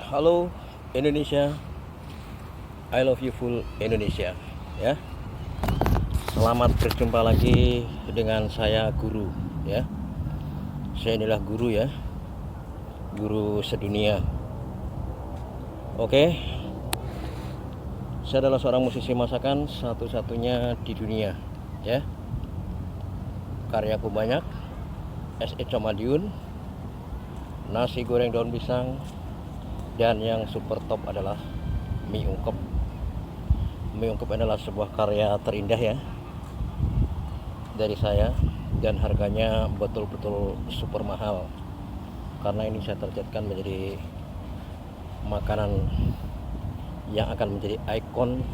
Halo Indonesia, I love you full Indonesia ya. Selamat berjumpa lagi dengan saya Guru ya. Saya inilah guru ya, guru sedunia. Oke, saya adalah seorang musisi masakan satu-satunya di dunia ya. Karyaku banyak, S.E. Madiun, nasi goreng daun pisang, dan yang super top adalah mie ungkep. Mie ungkep adalah sebuah karya terindah ya dari saya, dan harganya betul-betul super mahal karena ini saya targetkan menjadi makanan yang akan menjadi ikon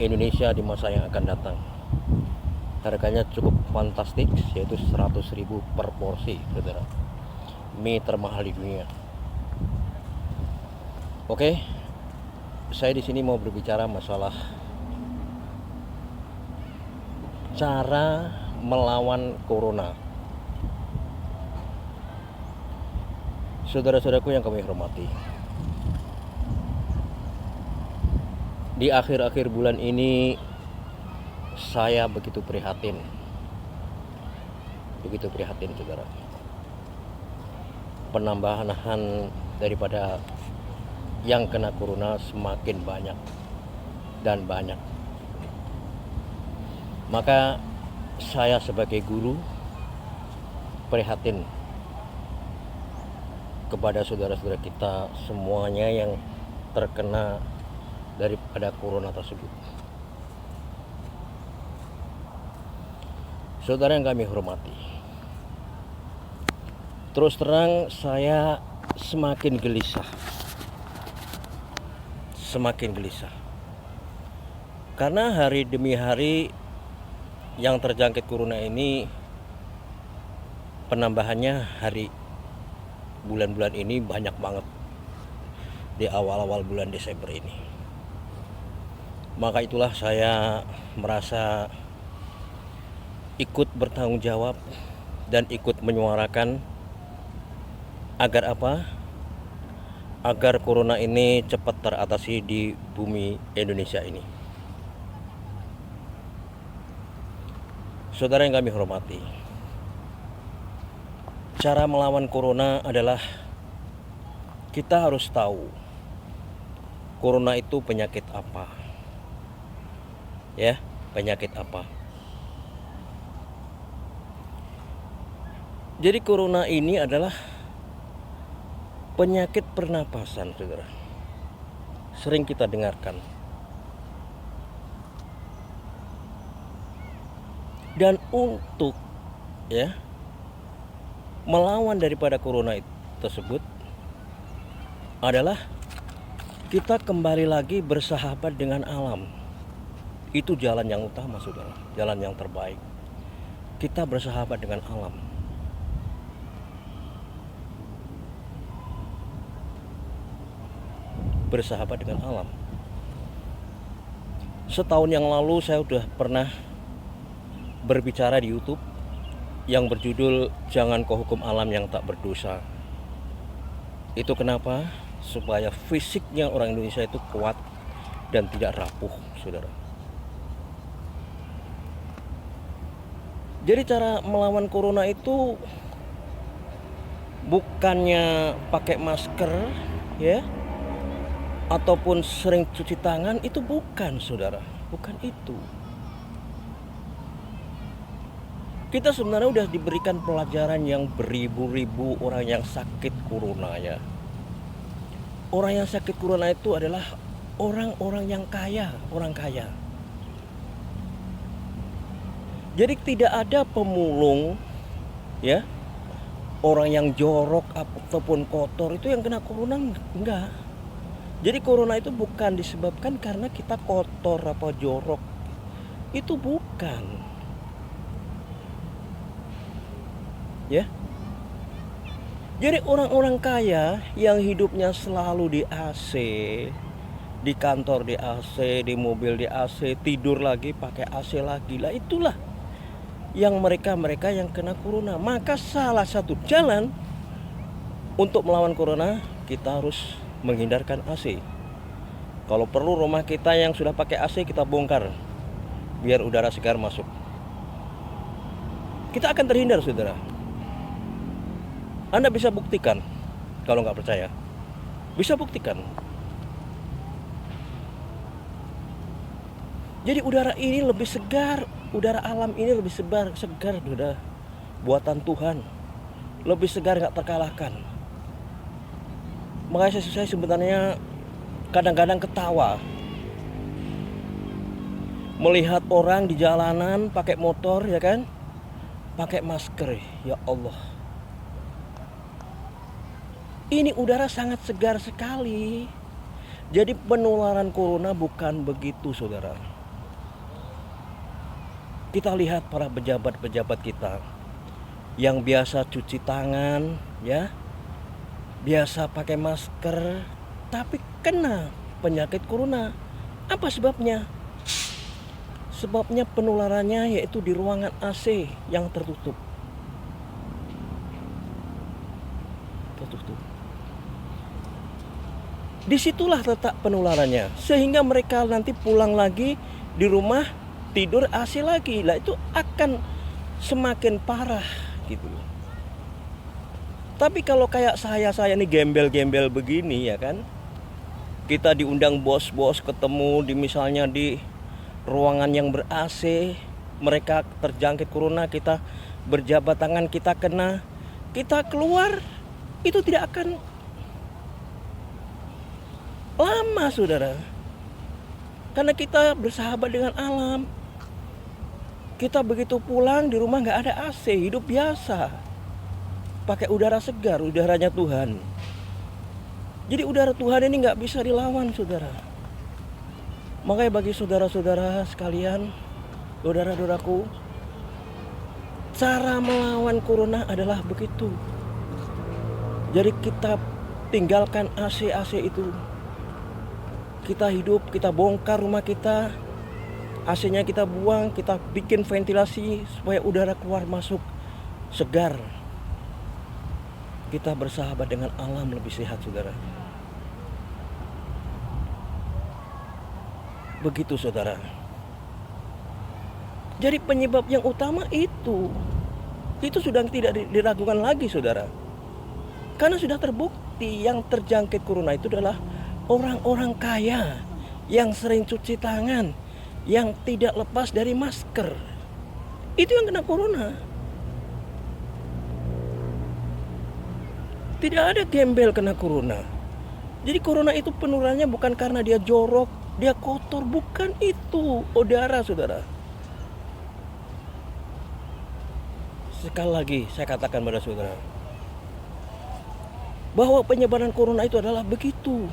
Indonesia di masa yang akan datang. Harganya cukup fantastis, yaitu 100.000 per porsi, saudara. Mie termahal di dunia. Oke, saya di sini mau berbicara masalah cara melawan corona. Saudara-saudaraku yang kami hormati, di akhir-akhir bulan ini saya begitu prihatin saudara. Penambahan daripada yang kena corona semakin banyak dan banyak. Maka saya sebagai guru prihatin kepada saudara-saudara kita semuanya yang terkena daripada corona tersebut. Saudara yang kami hormati, terus terang saya semakin gelisah karena hari demi hari yang terjangkit corona ini penambahannya bulan-bulan ini banyak banget di awal-awal bulan Desember ini. Maka itulah saya merasa ikut bertanggung jawab dan ikut menyuarakan agar apa? Agar corona ini cepat teratasi di bumi Indonesia ini. Saudara yang kami hormati, cara melawan corona adalah kita harus tahu corona itu penyakit apa. Ya, penyakit apa? Jadi corona ini adalah penyakit pernapasan, saudara. Sering kita dengarkan. Dan untuk melawan daripada corona tersebut adalah kita kembali lagi bersahabat dengan alam. Itu jalan yang utama, saudara. Jalan yang terbaik. Kita bersahabat dengan alam. Bersahabat dengan alam. Setahun yang lalu saya sudah pernah berbicara di YouTube yang berjudul Jangan Kau Hukum Alam Yang Tak Berdosa. Itu kenapa? Supaya fisiknya orang Indonesia itu kuat dan tidak rapuh, saudara. Jadi cara melawan corona itu bukannya pakai masker ya, ataupun sering cuci tangan, itu bukan, saudara. Bukan itu. Kita sebenarnya udah diberikan pelajaran yang beribu-ribu orang yang sakit corona ya. Orang yang sakit corona itu adalah orang-orang yang kaya, orang kaya. Jadi tidak ada pemulung ya, orang yang jorok ataupun kotor itu yang kena corona, enggak. Jadi corona itu bukan disebabkan karena kita kotor apa jorok. Itu bukan. Ya. Jadi orang-orang kaya yang hidupnya selalu di AC, di kantor di AC, di mobil di AC, tidur lagi pakai AC lagi. Lah itulah yang mereka yang kena corona. Maka salah satu jalan Untuk melawan corona, kita harus menghindarkan AC. Kalau perlu rumah kita yang sudah pakai AC kita bongkar, biar udara segar masuk. Kita akan terhindar, saudara. Anda bisa buktikan, kalau nggak percaya, bisa buktikan. Jadi udara ini lebih segar, udara alam ini lebih segar, saudara. Buatan Tuhan, lebih segar, nggak terkalahkan. Makanya saya sebenarnya kadang-kadang ketawa melihat orang di jalanan pakai motor, ya kan, pakai masker. Ya Allah, ini udara sangat segar sekali. Jadi penularan corona bukan begitu, saudara. Kita lihat para pejabat-pejabat kita yang biasa cuci tangan, ya, biasa pakai masker, tapi kena penyakit corona. Apa sebabnya? Sebabnya penularannya yaitu di ruangan AC yang tertutup. Disitulah letak penularannya, sehingga mereka nanti pulang lagi di rumah tidur AC lagi. Lah itu akan semakin parah gitu. Tapi kalau kayak saya nih gembel-gembel begini, ya kan, kita diundang bos-bos ketemu di misalnya di ruangan yang ber-AC, mereka terjangkit corona, kita berjabat tangan, kita kena, kita keluar, itu tidak akan lama, saudara. Karena kita bersahabat dengan alam. Kita begitu pulang di rumah nggak ada AC, hidup biasa, pakai udara segar, udaranya Tuhan. Jadi udara Tuhan ini nggak bisa dilawan, saudara. Makanya bagi saudara-saudara sekalian, saudara-saudaraku, cara melawan corona adalah begitu. Jadi kita tinggalkan AC itu. Kita hidup, kita bongkar rumah kita, AC-nya kita buang, kita bikin ventilasi supaya udara keluar masuk segar. Kita bersahabat dengan alam lebih sehat, saudara. Begitu, saudara. Jadi penyebab yang utama itu sudah tidak diragukan lagi, saudara. Karena sudah terbukti yang terjangkit corona itu adalah orang-orang kaya yang sering cuci tangan, yang tidak lepas dari masker. Itu yang kena corona. Tidak ada gembel kena corona. Jadi corona itu penularannya bukan karena dia jorok, dia kotor, bukan itu udara, saudara. Sekali lagi saya katakan pada saudara, bahwa penyebaran corona itu adalah begitu.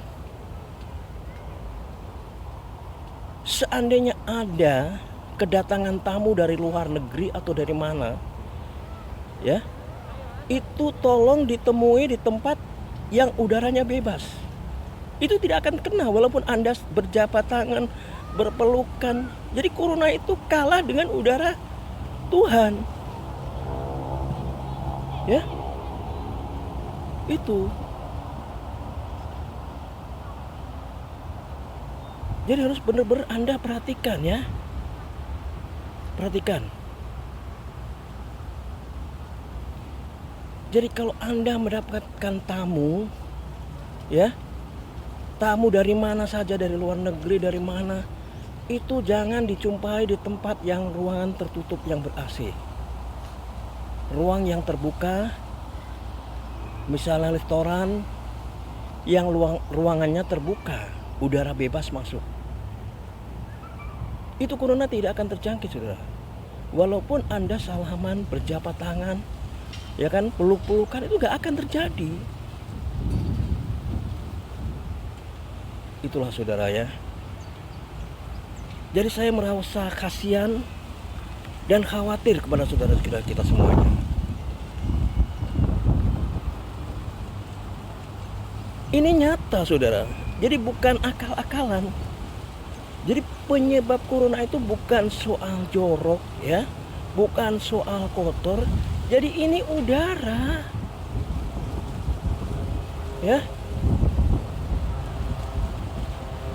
Seandainya ada kedatangan tamu dari luar negeri atau dari mana, ya, itu tolong ditemui di tempat yang udaranya bebas. Itu tidak akan kena walaupun Anda berjabat tangan, berpelukan. Jadi corona itu kalah dengan udara Tuhan. Ya. Itu. Jadi harus benar-benar Anda perhatikan, ya. Perhatikan. Jadi kalau Anda mendapatkan tamu, ya, tamu dari mana saja, dari luar negeri, dari mana, itu jangan dijumpai di tempat yang ruangan tertutup yang ber-AC. Ruang yang terbuka, misalnya restoran yang ruangannya terbuka, udara bebas masuk. Itu corona tidak akan terjangkit, saudara. Walaupun Anda salaman, berjabat tangan, ya kan, peluk-pelukan, itu gak akan terjadi. Itulah, saudara, ya. Jadi saya merasa kasihan dan khawatir kepada saudara-saudara kita semuanya. Ini nyata, saudara. Jadi bukan akal-akalan. Jadi penyebab corona itu bukan soal jorok, ya, bukan soal kotor. Jadi ini udara. Ya.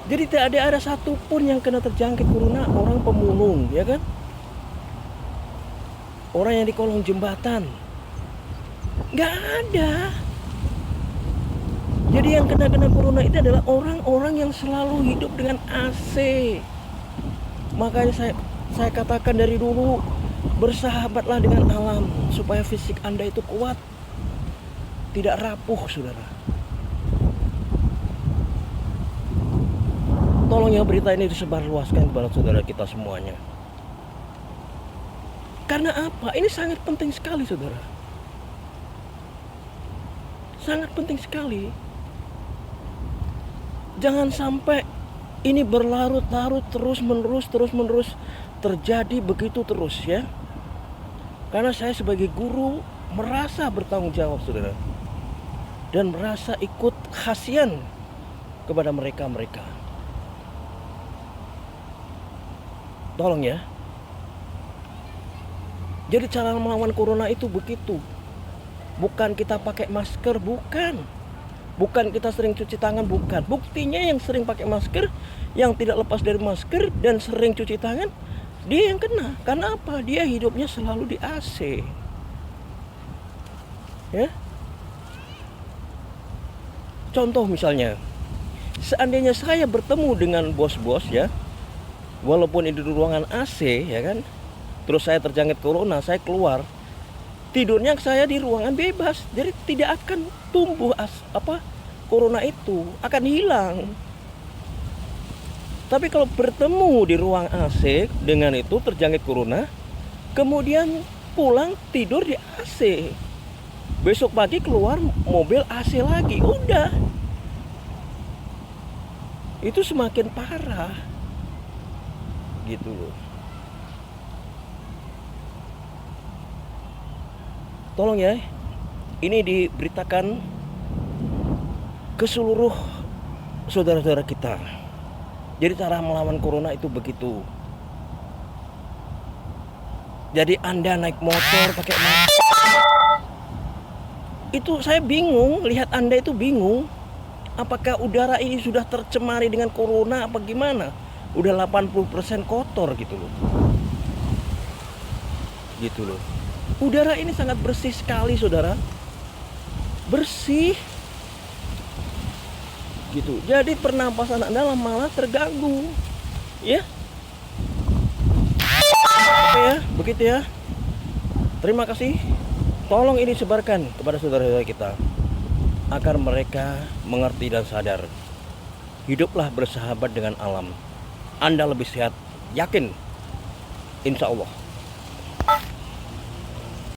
Jadi tidak ada satupun yang kena terjangkit corona orang pemulung, ya kan? Orang yang di kolong jembatan, nggak ada. Jadi yang kena corona itu adalah orang-orang yang selalu hidup dengan AC. Makanya saya katakan dari dulu, bersahabatlah dengan alam supaya fisik Anda itu kuat, tidak rapuh, saudara. Tolong ya berita ini disebarluaskan kepada saudara kita semuanya. Karena apa? Ini sangat penting sekali, saudara. Sangat penting sekali. Jangan sampai ini berlarut-larut terus-menerus terjadi begitu terus, ya. Karena saya sebagai guru merasa bertanggung jawab, saudara. Dan merasa ikut kasihan kepada mereka-mereka. Tolong ya. Jadi cara melawan corona itu begitu. Bukan kita pakai masker, bukan. Bukan kita sering cuci tangan, bukan. Buktinya yang sering pakai masker, yang tidak lepas dari masker dan sering cuci tangan, dia yang kena. Karena apa? Dia hidupnya selalu di AC. Ya. Contoh misalnya, seandainya saya bertemu dengan bos-bos, ya, walaupun itu di ruangan AC, ya kan, terus saya terjangkit corona, saya keluar, tidurnya saya di ruangan bebas, jadi tidak akan tumbuh corona itu akan hilang. Tapi kalau bertemu di ruang AC dengan itu terjangkit corona, kemudian pulang tidur di AC, besok pagi keluar mobil AC lagi, udah, itu semakin parah. Gitu loh. Tolong ya, ini diberitakan ke seluruh saudara-saudara kita. Jadi cara melawan corona itu begitu. Jadi Anda naik motor pakai masker, itu saya bingung, lihat Anda itu bingung. Apakah udara ini sudah tercemari dengan corona apa gimana? Udah 80% kotor gitu loh. Gitu loh. Udara ini sangat bersih sekali, saudara. Bersih. Gitu. Jadi pernapasan Anda malah terganggu. Ya. Oke ya, begitu ya. Terima kasih. Tolong ini sebarkan kepada saudara-saudara kita agar mereka mengerti dan sadar. Hiduplah bersahabat dengan alam. Anda lebih sehat, yakin, insya Allah.